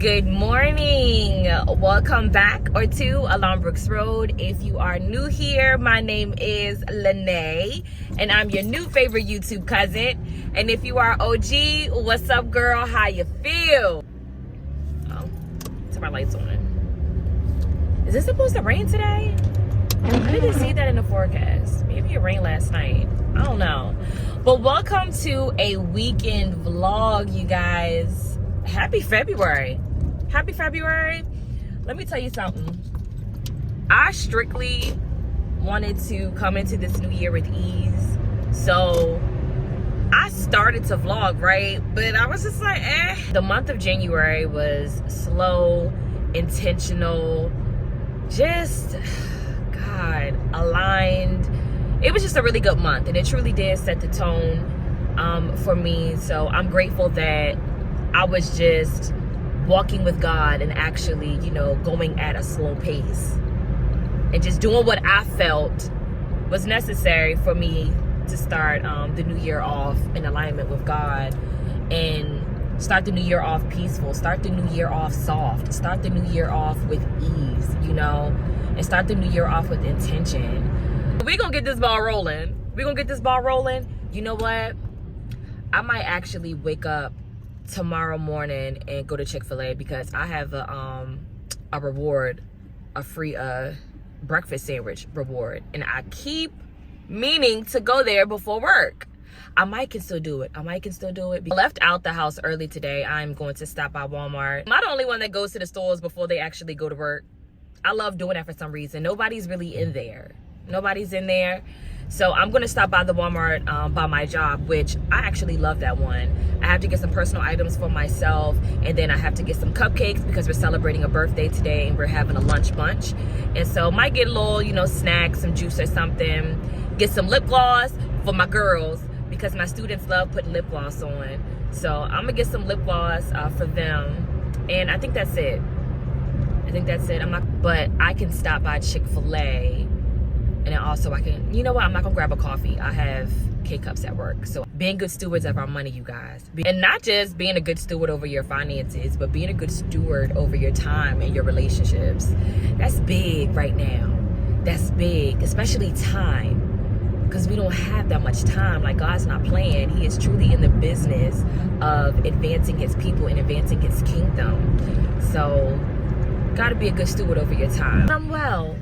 Good morning. Welcome back or to Along Brooks Road. If you are new here, my name is Lene and I'm your new favorite YouTube cousin. And if you are OG, what's up, girl? How you feel? Oh, turn my lights on. Is it supposed to rain today? I didn't see that in the forecast. Maybe it rained last night. I don't know. But welcome to a weekend vlog, you guys. Happy February. Happy February. Let me tell you something. I strictly wanted to come into this new year with ease. So I started to vlog, right? But I was just like, The month of January was slow, intentional, just, God, aligned. It was just a really good month, and it truly did set the tone for me. So I'm grateful that I was just walking with God and actually, going at a slow pace and just doing what I felt was necessary for me to start the new year off in alignment with God and start the new year off peaceful, start the new year off soft, start the new year off with ease, and start the new year off with intention. We're gonna get this ball rolling. You know what? I might actually wake up tomorrow morning and go to Chick-fil-A because I have a reward, a free breakfast sandwich reward, and I keep meaning to go there before work. I might can still do it. I left out the house early today. I'm going to stop by Walmart. I'm not the only one that goes to the stores before they actually go to work. I love doing that for some reason. Nobody's really in there. So I'm going to stop by the Walmart by my job, which I actually love that one. I have to get some personal items for myself, and then I have to get some cupcakes because we're celebrating a birthday today and we're having a lunch bunch. And so might get a little, snack, some juice or something. Get some lip gloss for my girls because my students love putting lip gloss on. So I'm going to get some lip gloss for them. And I think that's it. But I can stop by Chick-fil-A. And then also I can, I'm not gonna grab a coffee. I have K-Cups at work. So being good stewards of our money, you guys. And not just being a good steward over your finances, but being a good steward over your time and your relationships. That's big right now. That's big, especially time. Because we don't have that much time. Like, God's not playing. He is truly in the business of advancing his people and advancing his kingdom. So, gotta be a good steward over your time. I'm well.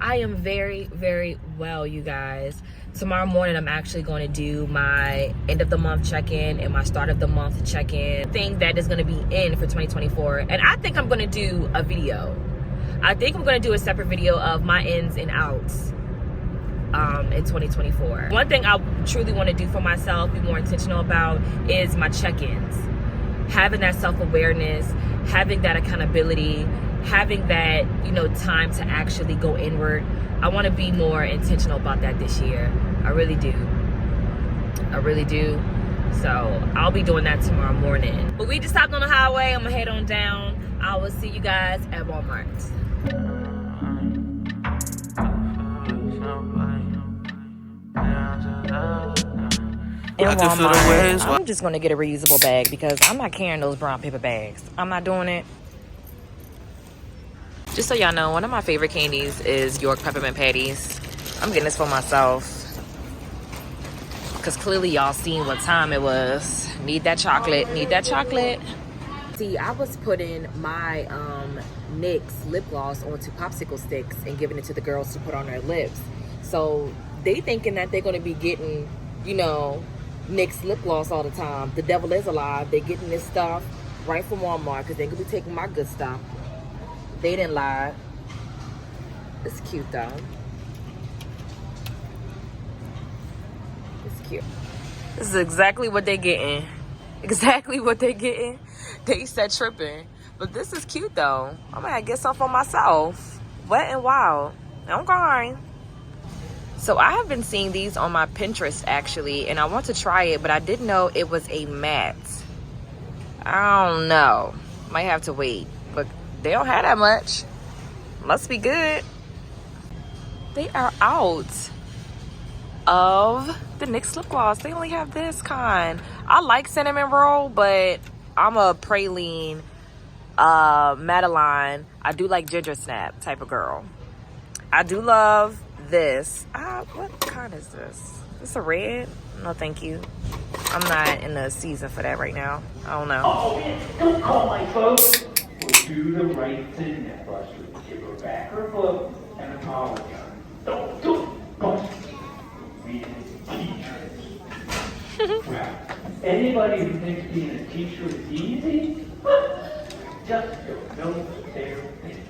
I am very, very well, you guys. Tomorrow morning, I'm actually going to do my end of the month check-in and my start of the month check-in thing that is going to be in for 2024. And I think I'm going to do a video. I think I'm going to do a separate video of my ins and outs in 2024. One thing I truly want to do for myself, be more intentional about, is my check-ins. Having that self-awareness, having that accountability, having that, time to actually go inward. I want to be more intentional about that this year. I really do. So I'll be doing that tomorrow morning. But we just hopped on the highway. I'm gonna head on down. I will see you guys at Walmart. In Walmart, I'm just gonna get a reusable bag because I'm not carrying those brown paper bags. I'm not doing it. Just so y'all know, one of my favorite candies is York Peppermint Patties. I'm getting this for myself because clearly y'all seen what time it was. Need that chocolate. See, I was putting my NYX lip gloss onto popsicle sticks and giving it to the girls to put on their lips. So they thinking that they're going to be getting, NYX lip gloss all the time. The devil is alive. They're getting this stuff right from Walmart because they're going to be taking my good stuff. They didn't lie. It's cute though. It's cute. This is exactly what they getting. They said tripping. But this is cute though. I'm gonna get some for myself. Wet and Wild. Okay. So I have been seeing these on my Pinterest actually, and I want to try it, but I didn't know it was a matte. I don't know. Might have to wait. But they don't have that much. Must be good. They are out of the NYX lip gloss. They only have this kind. I like cinnamon roll, but I'm a praline Madeline. I do like ginger snap type of girl. I do love this. What kind is this? Is this a red? No, thank you. I'm not in the season for that right now. I don't know. Oh, don't call my phone. We'll do the right thing, that Buster. Give her back her book and apologize. Don't, Buster. We teachers. Well, anybody who thinks being a teacher is easy, just don't know what they're thinking.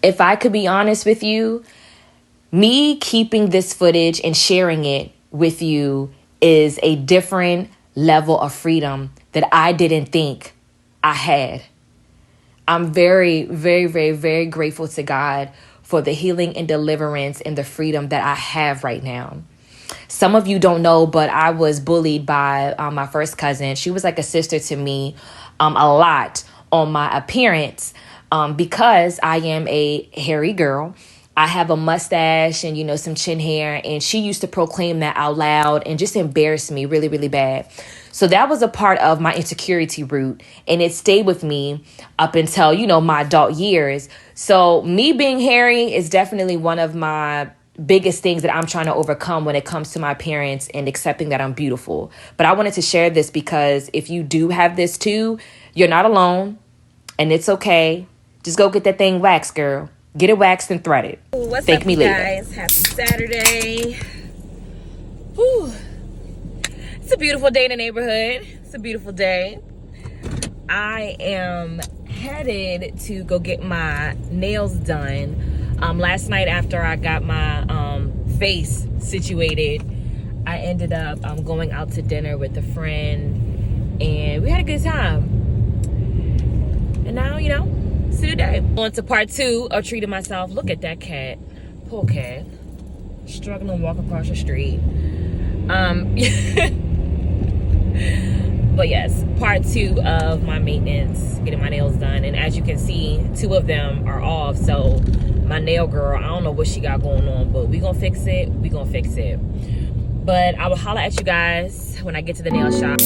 If I could be honest with you, me keeping this footage and sharing it with you is a different level of freedom that I didn't think I had. I'm very, very, very, very grateful to God for the healing and deliverance and the freedom that I have right now. Some of you don't know, but I was bullied by my first cousin. She was like a sister to me a lot on my appearance because I am a hairy girl. I have a mustache and, some chin hair. And she used to proclaim that out loud and just embarrass me really, really bad. So that was a part of my insecurity root. And it stayed with me up until, my adult years. So me being hairy is definitely one of my biggest things that I'm trying to overcome when it comes to my appearance and accepting that I'm beautiful. But I wanted to share this because if you do have this too, you're not alone and it's okay. Just go get that thing waxed, girl. Get it waxed and threaded. What's Thank up, me you later. guys? Happy Saturday. Whew. It's a beautiful day in the neighborhood. It's a beautiful day. I am headed to go get my nails done. Last night after I got my face situated, I ended up going out to dinner with a friend and we had a good time. And now, it's a new day. On to part 2 of treating myself. Look at that cat. Poor cat. Struggling to walk across the street. But yes, part 2 of my maintenance, getting my nails done. And as you can see, 2 of them are off. So my nail girl, I don't know what she got going on, but we gonna fix it. We gonna fix it. But I will holler at you guys when I get to the nail shop.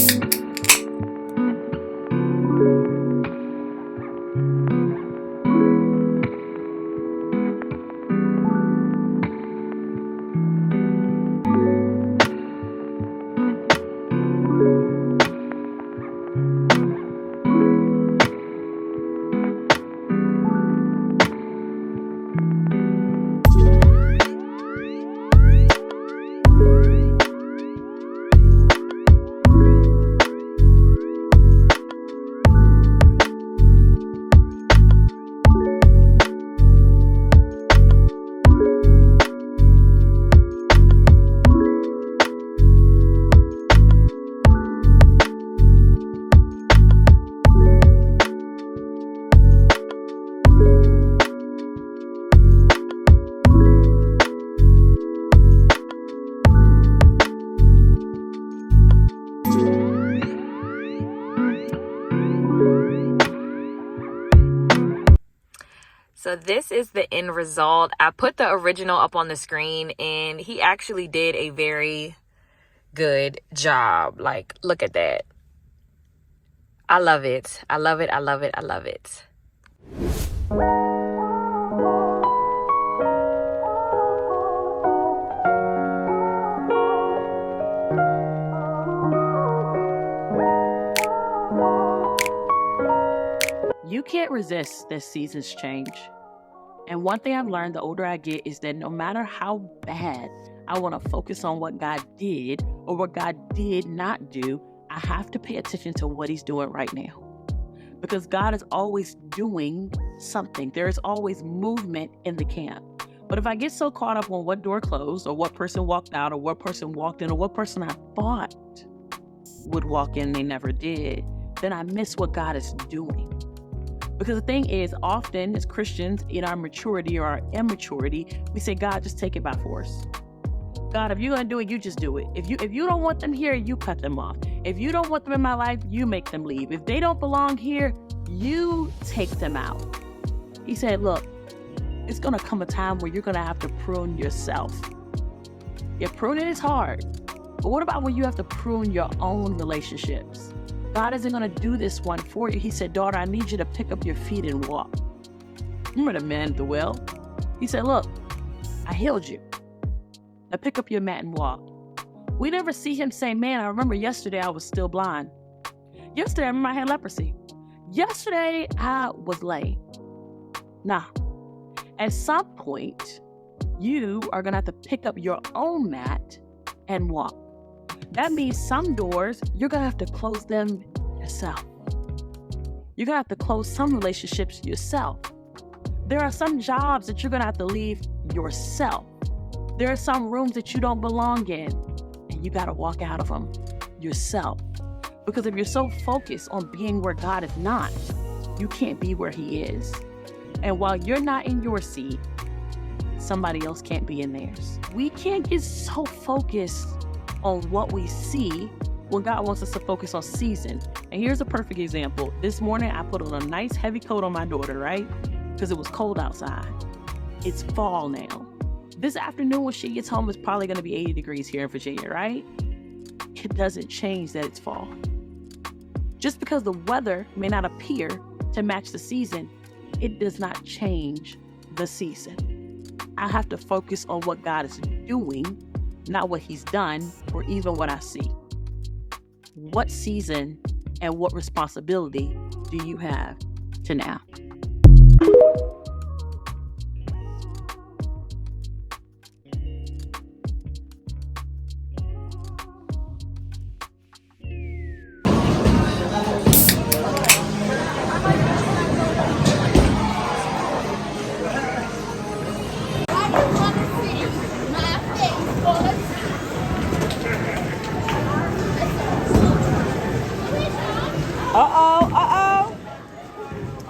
So this is the end result. I put the original up on the screen and he actually did a very good job. Like, look at that. I love it. I love it. I love it. I love it. You can't resist this season's change. And one thing I've learned the older I get is that no matter how bad I want to focus on what God did or what God did not do, I have to pay attention to what he's doing right now. Because God is always doing something. There is always movement in the camp. But if I get so caught up on what door closed or what person walked out or what person walked in or what person I thought, would walk in, they never did, then I miss what God is doing. Because the thing is, often as Christians, in our maturity or our immaturity, we say, God, just take it by force. God, if you're going to do it, you just do it. If you don't want them here, you cut them off. If you don't want them in my life, you make them leave. If they don't belong here, you take them out. He said, look, it's going to come a time where you're going to have to prune yourself. Yeah, pruning is hard. But what about when you have to prune your own relationships? God isn't going to do this one for you. He said, daughter, I need you to pick up your feet and walk. Remember the man at the well? He said, look, I healed you. Now pick up your mat and walk. We never see him say, man, I remember yesterday I was still blind. Yesterday, I remember I had leprosy. Yesterday, I was lame. Nah. At some point, you are going to have to pick up your own mat and walk. That means some doors, you're going to have to close them yourself. You're going to have to close some relationships yourself. There are some jobs that you're going to have to leave yourself. There are some rooms that you don't belong in, and you got to walk out of them yourself. Because if you're so focused on being where God is not, you can't be where he is. And while you're not in your seat, somebody else can't be in theirs. We can't get so focused on what we see when God wants us to focus on season. And here's a perfect example. This morning, I put on a nice heavy coat on my daughter, right? Because it was cold outside. It's fall now. This afternoon when she gets home, it's probably going to be 80 degrees here in Virginia, right? It doesn't change that it's fall. Just because the weather may not appear to match the season, it does not change the season. I have to focus on what God is doing, not what he's done or even what I see. What season and what responsibility do you have to now?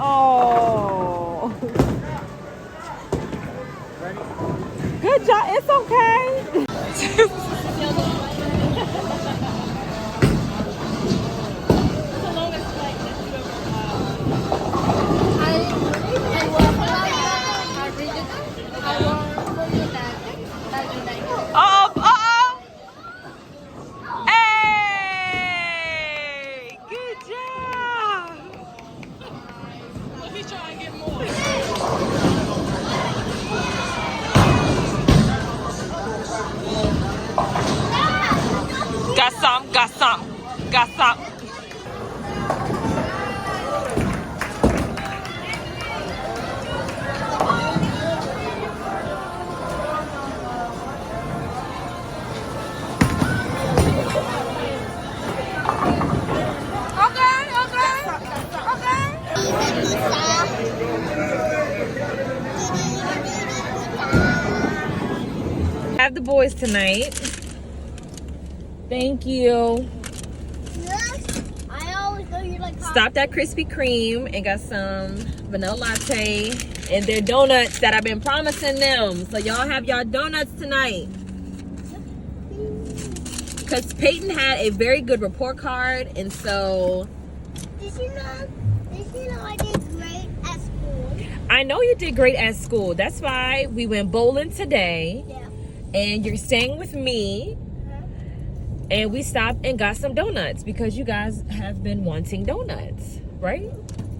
Oh. Good job. It's okay. Hey! Good job. Let me try and get more. Got some. Have the boys tonight. Thank you. I always know you like Stopped at Krispy Kreme and got some vanilla latte and their donuts that I've been promising them. So y'all have y'all donuts tonight. Because Peyton had a very good report card, and so... Did you know I did great at school? I know you did great at school. That's why we went bowling today. Yeah. And you're staying with me. And we stopped and got some donuts because you guys have been wanting donuts, right?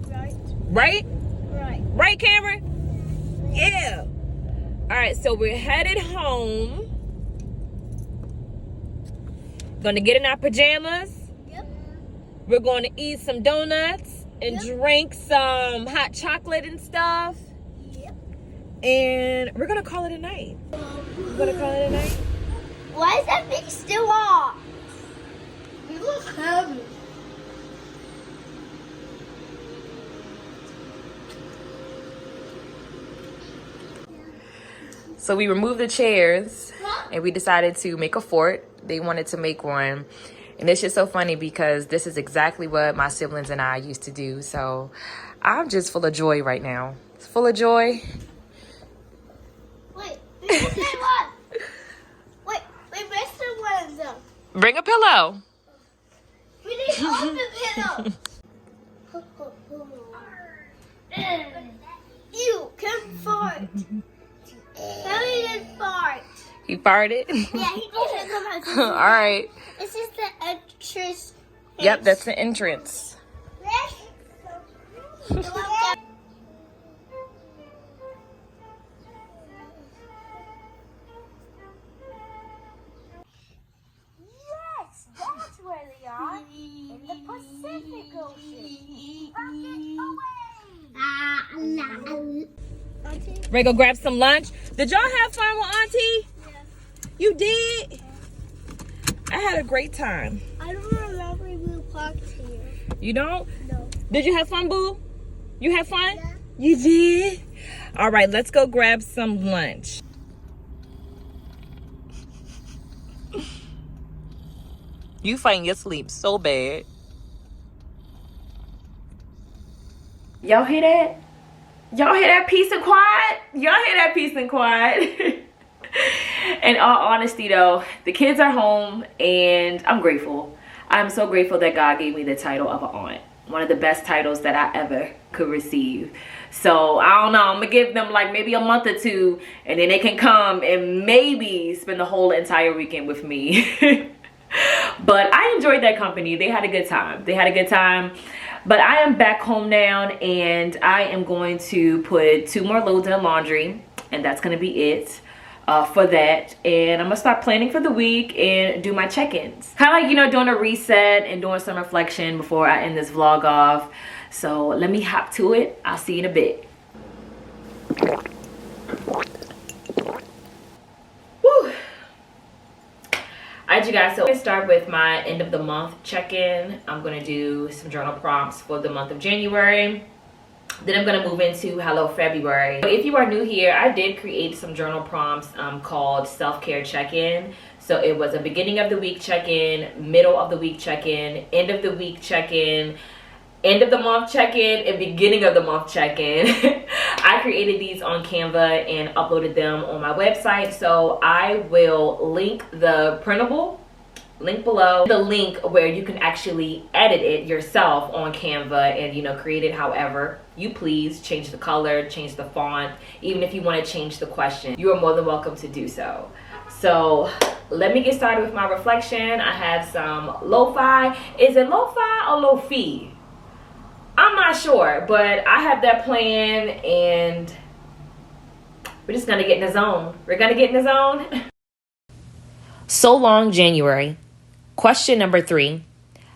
Right. Right? Right. Right, Cameron? Yeah. All right, so we're headed home. Gonna get in our pajamas. Yep. We're going to eat some donuts and drink some hot chocolate and stuff. Yep. And we're gonna call it a night. We're gonna call it a night. Why is that thing still off? You look heavy. So we removed the chairs and we decided to make a fort. They wanted to make one. And it's just so funny because this is exactly what my siblings and I used to do. So I'm just full of joy right now. Full of joy. Wait, we missed one. Wait, we missed one of them. Bring a pillow. We need all the pillows. Ew, come fart. Harry did fart. He farted? Yeah, he did come out. All right. This is the entrance. Yep, that's the entrance. Yes, that's where they are. In the Pacific Ocean. Rocket away! Ready to go grab some lunch? Did y'all have fun with Auntie? Yeah. You did? I had a great time. I don't remember we parked here. You don't? No. Did you have fun, boo? You had fun? Yeah. You did? All right, let's go grab some lunch. You fighting your sleep so bad. Y'all hear that? Y'all hear that peace and quiet? Y'all hear that peace and quiet? In all honesty though, the kids are home and I'm grateful. I'm so grateful that God gave me the title of an aunt. One of the best titles that I ever could receive. So I don't know, I'm gonna give them like maybe a month or two and then they can come and maybe spend the whole entire weekend with me. But I enjoyed that company. They had a good time. But I am back home now and I am going to put 2 more loads in the laundry and that's gonna be it for that. And I'm gonna start planning for the week and do my check-ins. Kind of like, you know, doing a reset and doing some reflection before I end this vlog off. So let me hop to it. I'll see you in a bit. Woo. Alright you guys, so I'm gonna start with my end of the month check-in. I'm gonna do some journal prompts for the month of January. Then I'm gonna move into Hello February. If you are new here, I did create some journal prompts called self-care check-in. So it was a beginning of the week check-in, middle of the week check-in, end of the week check-in, end of the month check-in, and beginning of the month check-in. I created these on Canva and uploaded them on my website. So I will link the printable link below, the link where you can actually edit it yourself on Canva and, you know, create it however you please. Change the color, change the font, even if you want to change the question, you are more than welcome to do so. So let me get started with my reflection. I have some lo-fi. Is it lo-fi or lo-fi? I'm not sure, but I have that plan and we're just gonna get in the zone. So long, January. Question number 3.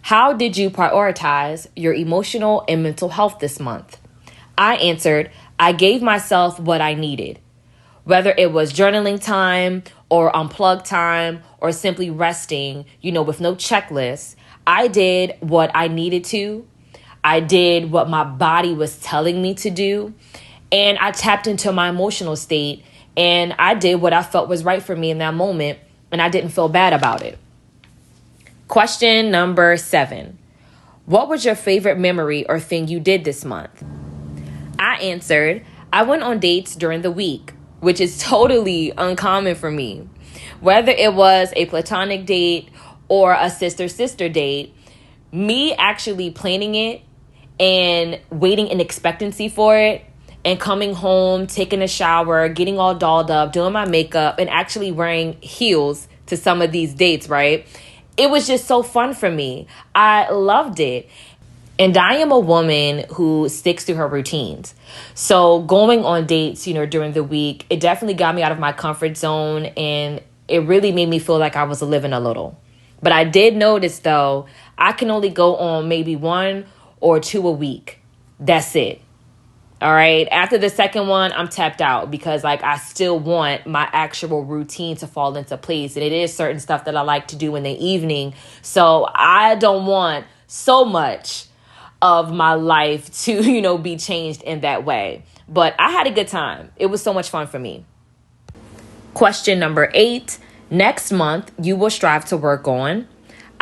How did you prioritize your emotional and mental health this month? I answered, I gave myself what I needed. Whether it was journaling time or unplugged time or simply resting, you know, with no checklist, I did what I needed to. I did what my body was telling me to do. And I tapped into my emotional state and I did what I felt was right for me in that moment. And I didn't feel bad about it. Question number 7. What was your favorite memory or thing you did this month? I answered, I went on dates during the week, which is totally uncommon for me. Whether it was a platonic date or a sister-sister date, me actually planning it and waiting in expectancy for it and coming home, taking a shower, getting all dolled up, doing my makeup, and actually wearing heels to some of these dates, right? It was just so fun for me. I loved it. And I am a woman who sticks to her routines. So going on dates, you know, during the week, it definitely got me out of my comfort zone and it really made me feel like I was living a little. But I did notice though, I can only go on maybe 1 or 2 a week. That's it. All right. After the second one, I'm tapped out because like I still want my actual routine to fall into place. And it is certain stuff that I like to do in the evening. So I don't want so much of my life to, you know, be changed in that way. But I had a good time. It was so much fun for me. Question number 8. Next month, you will strive to work on.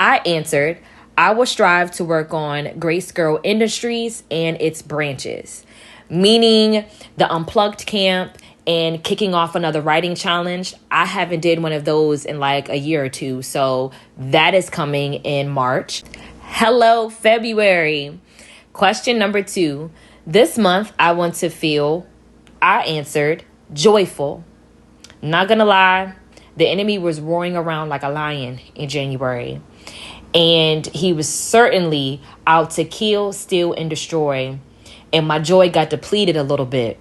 I answered, I will strive to work on Grace Girl Industries and its branches, meaning the Unplugged Camp and kicking off another writing challenge. I haven't did one of those in like a year or two, so that is coming in March. Hello, February. Question number 2. This month, I want to feel, I answered, joyful. Not gonna lie, the enemy was roaring around like a lion in January. And he was certainly out to kill, steal, and destroy. And my joy got depleted a little bit.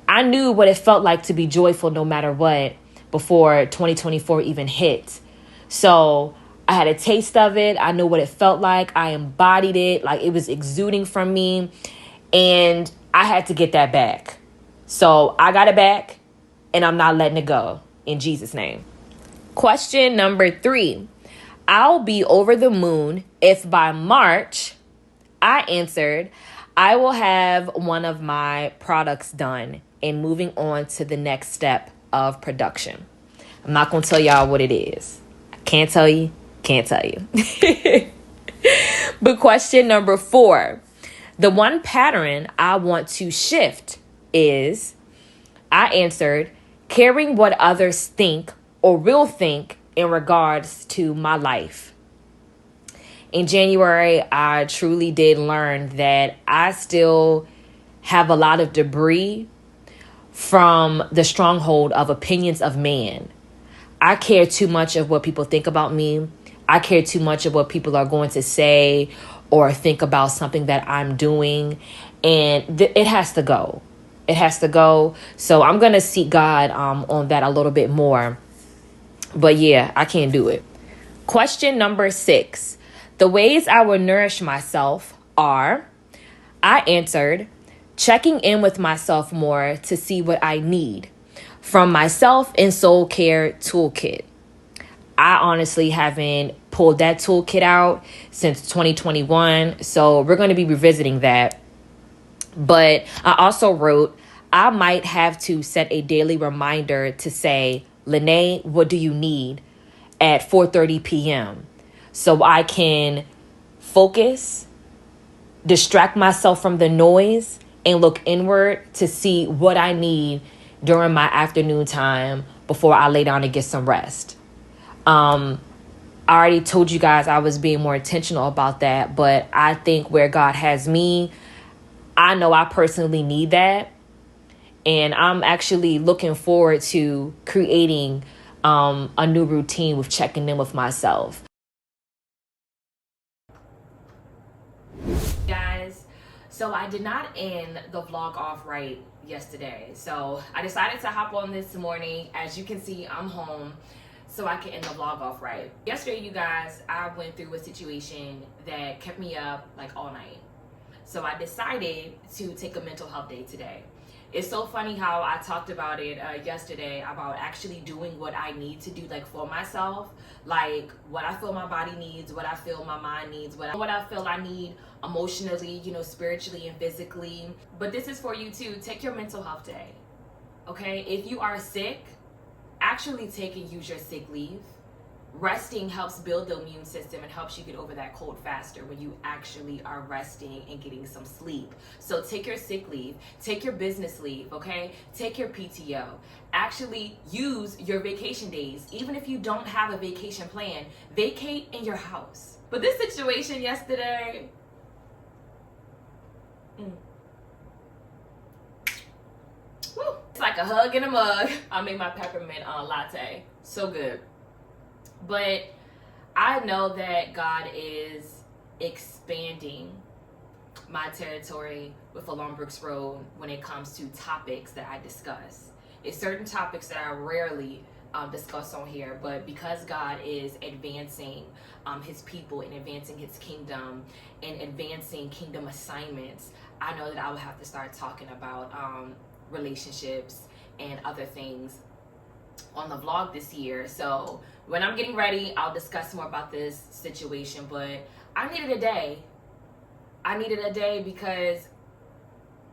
I knew what it felt like to be joyful no matter what before 2024 even hit. So I had a taste of it. I knew what it felt like. I embodied it. Like it was exuding from me. And I had to get that back. So I got it back and I'm not letting it go in Jesus' name. Question number 3. I'll be over the moon if by March, I answered, I will have one of my products done and moving on to the next step of production. I'm not going to tell y'all what it is. I can't tell you. But question number 4. The one pattern I want to shift is, I answered, caring what others think or will think in regards to my life. In January, I truly did learn that I still have a lot of debris from the stronghold of opinions of man. I care too much of what people think about me. I care too much of what people are going to say or think about something that I'm doing. And it has to go. It has to go. So I'm going to seek God on that a little bit more. But yeah, I can't do it. Question number 6. The ways I will nourish myself are, I answered, checking in with myself more to see what I need from my self and soul care toolkit. I honestly haven't pulled that toolkit out since 2021. So we're going to be revisiting that. But I also wrote, I might have to set a daily reminder to say, Lene, what do you need at 4:30 p.m. so I can focus, distract myself from the noise, and look inward to see what I need during my afternoon time before I lay down and get some rest. I already told you guys I was being more intentional about that, but I think where God has me, I know I personally need that. And I'm actually looking forward to creating a new routine with checking in with myself. Guys, so I did not end the vlog off right yesterday. So I decided to hop on this morning. As you can see, I'm home, so I can end the vlog off right. Yesterday, you guys, I went through a situation that kept me up like all night. So I decided to take a mental health day today. It's so funny how I talked about it yesterday about actually doing what I need to do, like for myself, like what I feel my body needs, what I feel my mind needs, what I feel I need emotionally, spiritually and physically. But this is for you too. Take your mental health day. Okay? If you are sick, actually take and use your sick leave. Resting helps build the immune system and helps you get over that cold faster when you actually are resting and getting some sleep. So take your sick leave, take your business leave, okay? Take your PTO. Actually use your vacation days. Even if you don't have a vacation plan, vacate in your house. But this situation yesterday, woo, it's like a hug in a mug. I made my peppermint latte. So good. But I know that God is expanding my territory with Along Brooks Road when it comes to topics that I discuss. It's certain topics that I rarely discuss on here, but because God is advancing his people and advancing his kingdom and advancing kingdom assignments, I know that I will have to start talking about relationships and other things on the vlog this year. So when I'm getting ready, I'll discuss more about this situation, but I needed a day. I needed a day because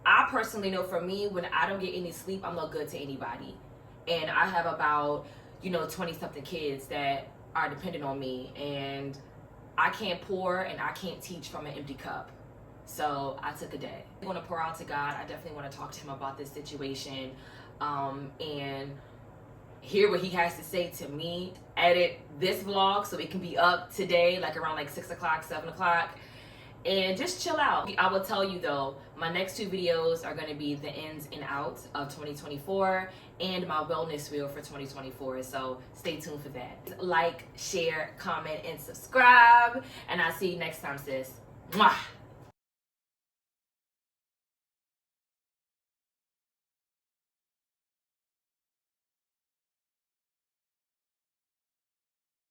I personally know for me, when I don't get any sleep, I'm not good to anybody. And I have about, 20 something kids that are dependent on me, and I can't pour and I can't teach from an empty cup. So I took a day. I want to pour out to God. I definitely want to talk to him about this situation, and hear what he has to say to me. Edit this vlog so it can be up today, like around like 6 o'clock, 7 o'clock, and just chill out. I will tell you though, my next 2 videos are going to be the ins and outs of 2024 and my wellness wheel for 2024. So stay tuned for that. Like, share, comment, and subscribe. And I'll see you next time, sis. Mwah!